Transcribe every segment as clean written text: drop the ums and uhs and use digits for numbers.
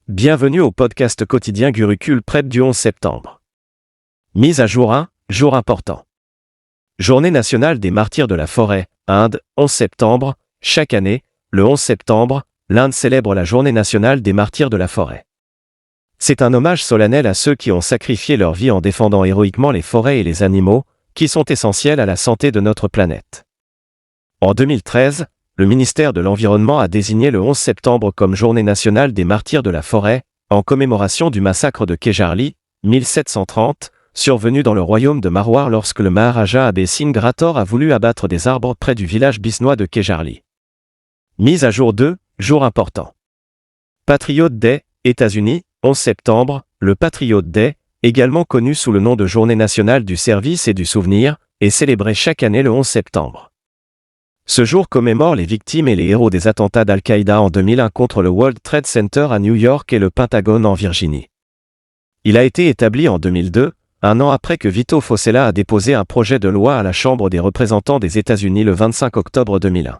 Bienvenue au podcast quotidien Gurucule Prep du 11 septembre. Mise à jour 1, jour important. Journée nationale des martyrs de la forêt, Inde, 11 septembre. Chaque année, le 11 septembre, l'Inde célèbre la journée nationale des martyrs de la forêt. C'est un hommage solennel à ceux qui ont sacrifié leur vie en défendant héroïquement les forêts et les animaux, qui sont essentiels à la santé de notre planète. En 2013, le ministère de l'Environnement a désigné le 11 septembre comme journée nationale des martyrs de la forêt, en commémoration du massacre de Kejarli, 1730, survenu dans le royaume de Marwar lorsque le Maharaja Abhay Singh Rathore a voulu abattre des arbres près du village bisnois de Kejarli. Mise à jour 2, jour important. Patriot Day, États-Unis, 11 septembre, le Patriot Day, également connu sous le nom de Journée nationale du service et du souvenir, est célébré chaque année le 11 septembre. Ce jour commémore les victimes et les héros des attentats d'Al-Qaïda en 2001 contre le World Trade Center à New York et le Pentagone en Virginie. Il a été établi en 2002, un an après que Vito Fossella a déposé un projet de loi à la Chambre des représentants des États-Unis le 25 octobre 2001.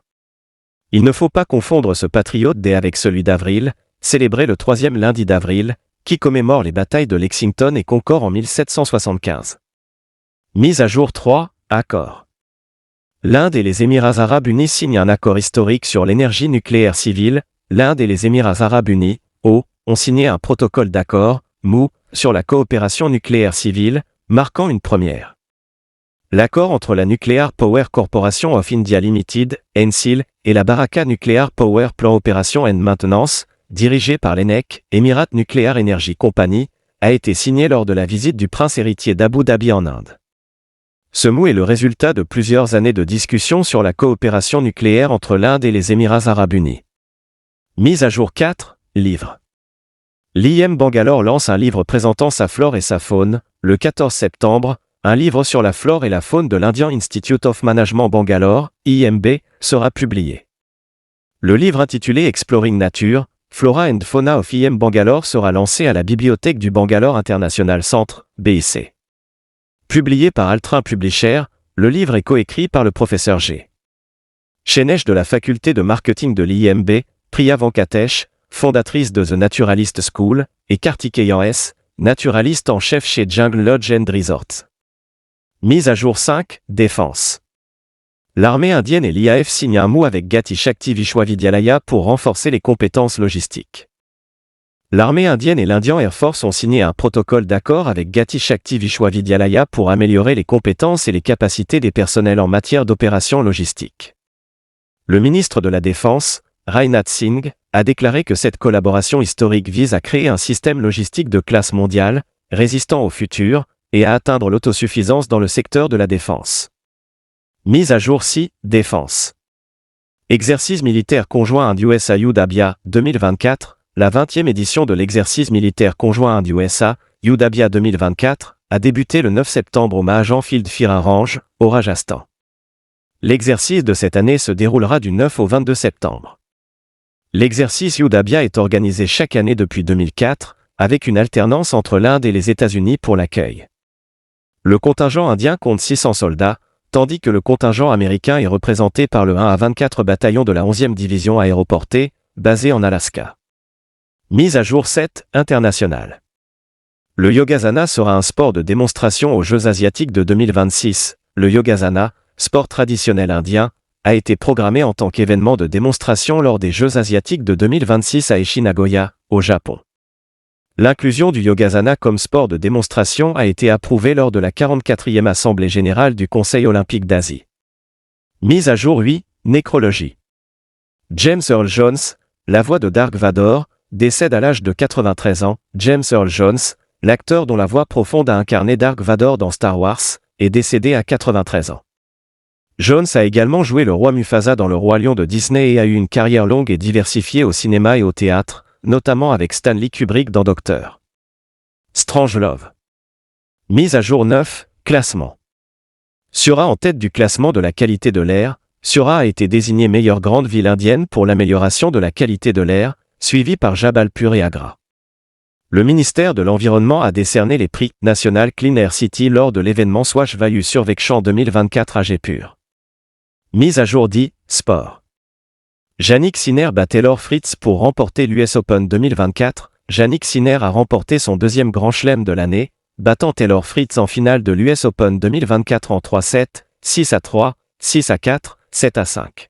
Il ne faut pas confondre ce Patriot Day avec celui d'avril, célébré le 3e lundi d'avril, qui commémore les batailles de Lexington et Concord en 1775. Mise à jour 3, accord. L'Inde et les Émirats arabes unis signent un accord historique sur l'énergie nucléaire civile. L'Inde et les Émirats arabes unis, ont signé un protocole d'accord, MOU, sur la coopération nucléaire civile, marquant une première. L'accord entre la Nuclear Power Corporation of India Limited, NCIL, et la Baraka Nuclear Power Plan Operation and Maintenance, dirigée par l'ENEC, Emirat Nuclear Energy Company, a été signé lors de la visite du prince héritier d'Abu Dhabi en Inde. Ce MOU est le résultat de plusieurs années de discussions sur la coopération nucléaire entre l'Inde et les Émirats arabes unis. Mise à jour 4, livre. L'IIM Bangalore lance un livre présentant sa flore et sa faune, le 14 septembre, un livre sur la flore et la faune de l'Indian Institute of Management Bangalore, IIMB, sera publié. Le livre intitulé Exploring Nature, Flora and Fauna of IIM Bangalore sera lancé à la bibliothèque du Bangalore International Centre, BIC. Publié par Altrin Publisher, le livre est coécrit par le professeur G. Shenesh de la faculté de marketing de l'IIMB, Priya Venkatesh, fondatrice de The Naturalist School, et Kartikeyan S., naturaliste en chef chez Jungle Lodge and Resorts. Mise à jour 5, défense. L'armée indienne et l'IAF signent un MOU avec Gati Shakti Vishwavidyalaya pour renforcer les compétences logistiques. L'armée indienne et l'Indian Air Force ont signé un protocole d'accord avec Gati Shakti Vishwavidyalaya pour améliorer les compétences et les capacités des personnels en matière d'opérations logistiques. Le ministre de la Défense, Rajnath Singh, a déclaré que cette collaboration historique vise à créer un système logistique de classe mondiale, résistant au futur, et à atteindre l'autosuffisance dans le secteur de la défense. Mise à jour 6, défense. Exercice militaire conjoint Inde-USA Yudhabia 2024. La 20e édition de l'exercice militaire conjoint Inde-USA, Yudhabia 2024, a débuté le 9 septembre au Mahajan Field Firing Range, au Rajasthan. L'exercice de cette année se déroulera du 9 au 22 septembre. L'exercice Yudhabia est organisé chaque année depuis 2004, avec une alternance entre l'Inde et les États-Unis pour l'accueil. Le contingent indien compte 600 soldats, tandis que le contingent américain est représenté par le 1 à 24 bataillon de la 11e division aéroportée, basée en Alaska. Mise à jour 7, international. Le Yogasana sera un sport de démonstration aux Jeux asiatiques de 2026. Le Yogasana, sport traditionnel indien, a été programmé en tant qu'événement de démonstration lors des Jeux asiatiques de 2026 à Aichi Nagoya, au Japon. L'inclusion du Yogasana comme sport de démonstration a été approuvée lors de la 44e Assemblée générale du Conseil olympique d'Asie. Mise à jour 8, nécrologie. James Earl Jones, la voix de Dark Vador, décède à l'âge de 93 ans. James Earl Jones, l'acteur dont la voix profonde a incarné Dark Vador dans Star Wars, est décédé à 93 ans. Jones a également joué le roi Mufasa dans Le Roi Lion de Disney et a eu une carrière longue et diversifiée au cinéma et au théâtre, notamment avec Stanley Kubrick dans Dr. Strangelove. Mise à jour 9, classement. Surah en tête du classement de la qualité de l'air. Surah a été désignée meilleure grande ville indienne pour l'amélioration de la qualité de l'air, suivi par Jabalpur et Agra. Le ministère de l'Environnement a décerné les prix National Clean Air City lors de l'événement Swachh Vayu Survekshan 2024 à Jaipur. Mise à jour 10, sport. Jannik Sinner bat Taylor Fritz pour remporter l'US Open 2024. Jannik Sinner a remporté son deuxième Grand Chelem de l'année, battant Taylor Fritz en finale de l'US Open 2024 en 3-7, 6-3, 6-4, 7-5.